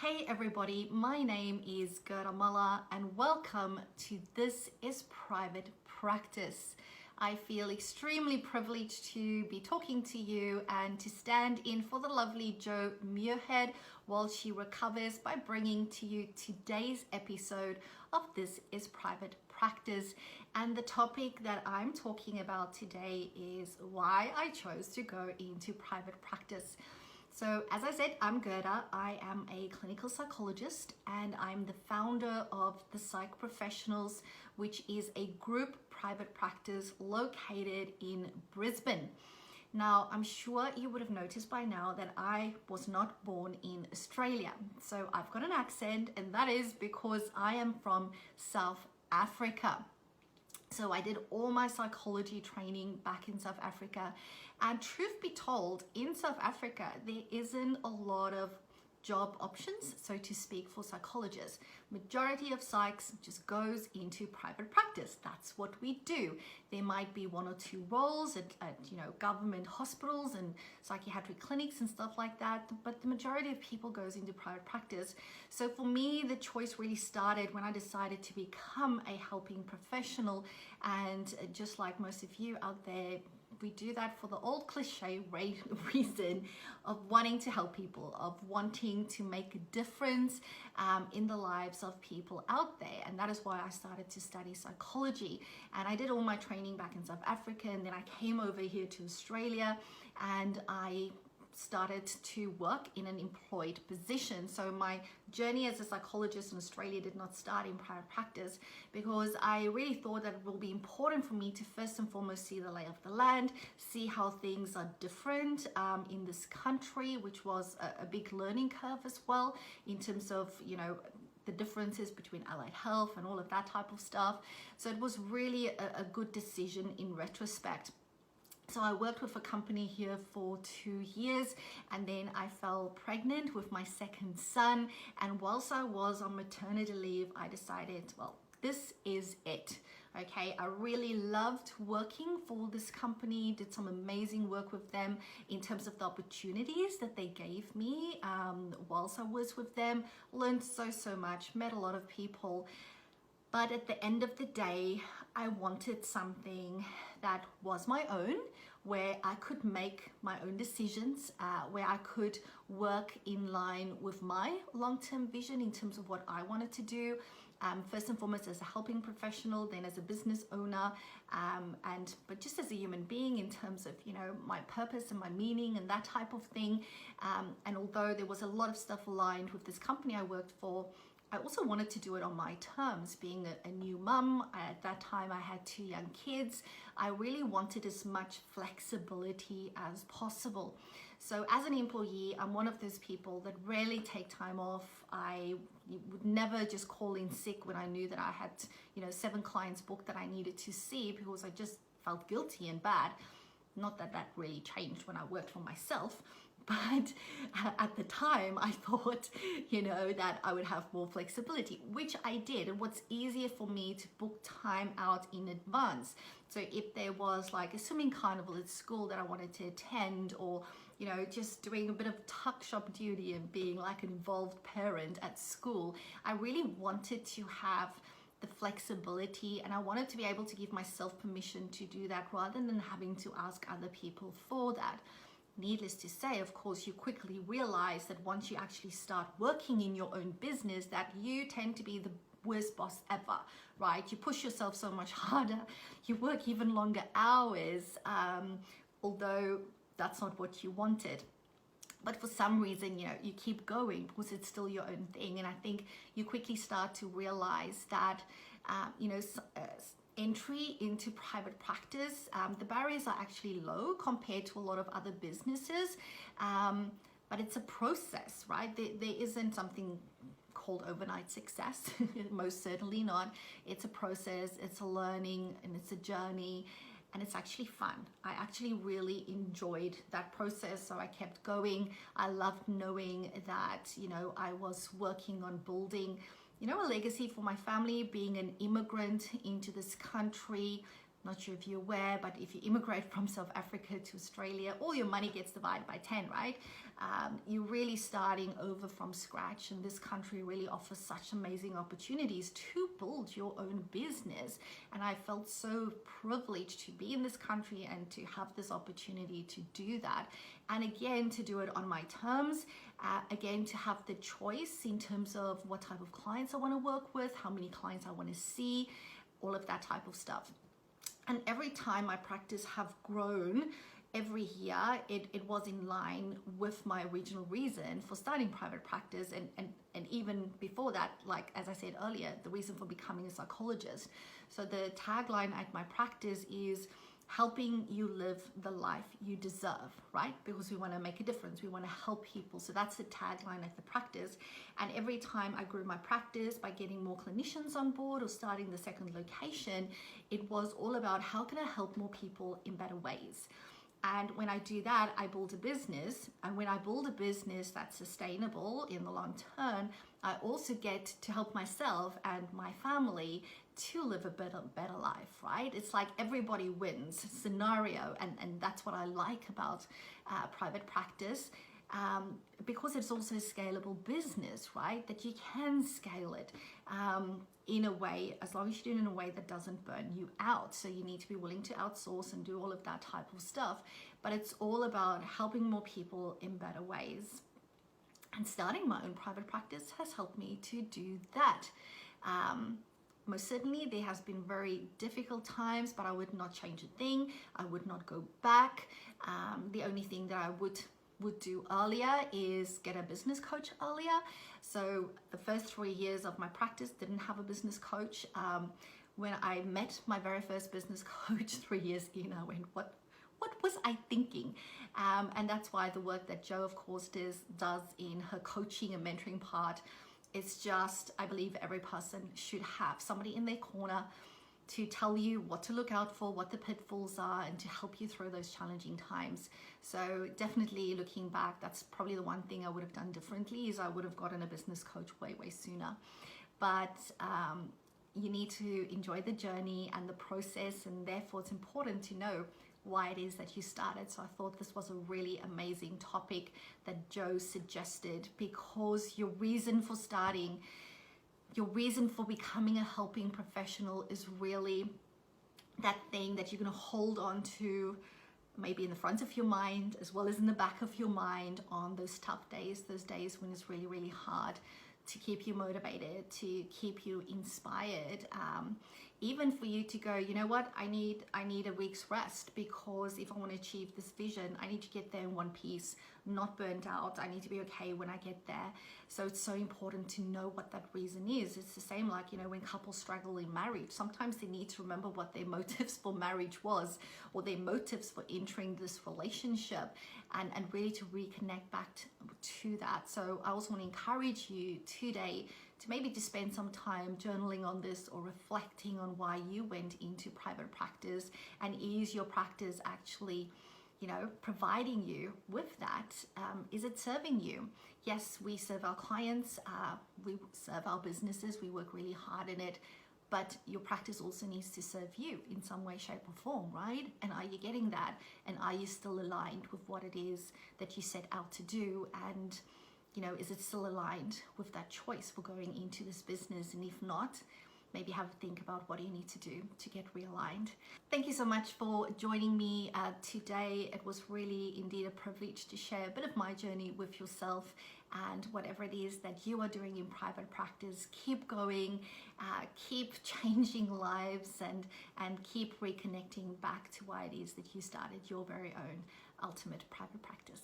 Hey everybody, my name is Gerda Muller and welcome to This is Private Practice. I feel extremely privileged to be talking to you and to stand in for the lovely Jo Muirhead while she recovers by bringing to you today's episode of This is Private Practice. And the topic that I'm talking about today is why I chose to go into private practice. So as I said, I'm Gerda. I am a clinical psychologist and I'm the founder of The Psych Professionals, which is a group private practice located in Brisbane. Now, I'm sure you would have noticed by now that I was not born in Australia. So I've got an accent, and that is because I am from South Africa. So I did all my psychology training back in South Africa. And truth be told, in South Africa, there isn't a lot of job options, so to speak, for psychologists. Majority of psychs just goes into private practice. That's what we do. There might be one or two roles at government hospitals and psychiatric clinics and stuff like that, but the majority of people goes into private practice. So for me, the choice really started when I decided to become a helping professional, and just like most of you out there, we do that for the old cliche reason of wanting to help people, of wanting to make a difference in the lives of people out there. And that is why I started to study psychology. And I did all my training back in South Africa, and then I came over here to Australia and I started to work in an employed position. So my journey as a psychologist in Australia did not start in private practice, because I really thought that it will be important for me to first and foremost see the lay of the land, see how things are different in this country, which was a big learning curve as well in terms of, the differences between allied health and all of that type of stuff. So it was really a good decision in retrospect. So I worked with a company here for 2 years, and then I fell pregnant with my second son. And whilst I was on maternity leave, I decided, well, this is it. Okay, I really loved working for this company, did some amazing work with them in terms of the opportunities that they gave me whilst I was with them. Learned so much, met a lot of people. But at the end of the day, I wanted something that was my own, where I could make my own decisions, where I could work in line with my long-term vision in terms of what I wanted to do. First and foremost as a helping professional, then as a business owner, but just as a human being in terms of, my purpose and my meaning and that type of thing. And although there was a lot of stuff aligned with this company I worked for, I also wanted to do it on my terms. Being a new mum, at that time I had 2 young kids. I really wanted as much flexibility as possible. So as an employee, I'm one of those people that rarely take time off. I would never just call in sick when I knew that I had, 7 clients booked that I needed to see, because I just felt guilty and bad. Not that that really changed when I worked for myself. But at the time, I thought, that I would have more flexibility, which I did. And what's easier for me to book time out in advance. So if there was like a swimming carnival at school that I wanted to attend, or, just doing a bit of tuck shop duty and being like an involved parent at school, I really wanted to have the flexibility, and I wanted to be able to give myself permission to do that rather than having to ask other people for that. Needless to say, of course, you quickly realize that once you actually start working in your own business, that you tend to be the worst boss ever, right? You push yourself so much harder, you work even longer hours, although that's not what you wanted. But for some reason, you keep going because it's still your own thing. And I think you quickly start to realize that, entry into private practice, the barriers are actually low compared to a lot of other businesses, but it's a process, right? There isn't something called overnight success, most certainly not. It's a process, it's a learning, and it's a journey, and it's actually fun. I actually really enjoyed that process, so I kept going. I loved knowing that, I was working on building a legacy for my family, being an immigrant into this country, Not sure if you're aware, but if you immigrate from South Africa to Australia, all your money gets divided by 10, right? You're really starting over from scratch, and this country really offers such amazing opportunities to build your own business. And I felt so privileged to be in this country and to have this opportunity to do that. And again, to do it on my terms, again, to have the choice in terms of what type of clients I want to work with, how many clients I want to see, all of that type of stuff. And every time my practice have grown, every year it was in line with my original reason for starting private practice, and even before that, like as I said earlier, the reason for becoming a psychologist. So the tagline at my practice is helping you live the life you deserve, right? Because we want to make a difference, we want to help people. So that's the tagline at the practice. And every time I grew my practice by getting more clinicians on board or starting the second location, it was all about how can I help more people in better ways. And when I do that, I build a business. And when I build a business that's sustainable in the long term, I also get to help myself and my family to live a better life, right? It's like everybody wins scenario. And that's what I like about private practice, because it's also a scalable business, right? That you can scale it in a way, as long as you do it in a way that doesn't burn you out. So you need to be willing to outsource and do all of that type of stuff. But it's all about helping more people in better ways. And starting my own private practice has helped me to do that. Most certainly there has been very difficult times, but I would not change a thing. I would not go back. The only thing that I would do earlier is get a business coach earlier. So the first 3 years of my practice didn't have a business coach. When I met my very first business coach 3 years in, I went, what was I thinking? And that's why the work that Jo, of course, does in her coaching and mentoring part, it's just, I believe every person should have somebody in their corner to tell you what to look out for, what the pitfalls are, and to help you through those challenging times. So definitely looking back, that's probably the one thing I would have done differently, is I would have gotten a business coach way sooner. But you need to enjoy the journey and the process, and therefore it's important to know why it is that you started. So I thought this was a really amazing topic that Jo suggested, because your reason for starting, your reason for becoming a helping professional is really that thing that you're going to hold on to, maybe in the front of your mind as well as in the back of your mind on those tough days, those days when it's really hard, to keep you motivated, to keep you inspired. Even for you to go, you know what, I need a week's rest, because if I want to achieve this vision, I need to get there in one piece, not burnt out. I need to be okay when I get there. So it's so important to know what that reason is. It's the same like, you know, when couples struggle in marriage, sometimes they need to remember what their motives for marriage was, or their motives for entering this relationship, and really to reconnect back to that. So I also want to encourage you today to maybe just spend some time journaling on this, or reflecting on why you went into private practice, and is your practice actually, you know, providing you with that? Is it serving you? Yes, we serve our clients, we serve our businesses, we work really hard in it, but your practice also needs to serve you in some way, shape or form, right? And are you getting that? And are you still aligned with what it is that you set out to do? And you know, is it still aligned with that choice for going into this business? And if not, maybe have a think about what you need to do to get realigned. Thank you so much for joining me today. It was really indeed a privilege to share a bit of my journey with yourself, and whatever it is that you are doing in private practice, keep going, keep changing lives, and keep reconnecting back to why it is that you started your very own ultimate private practice.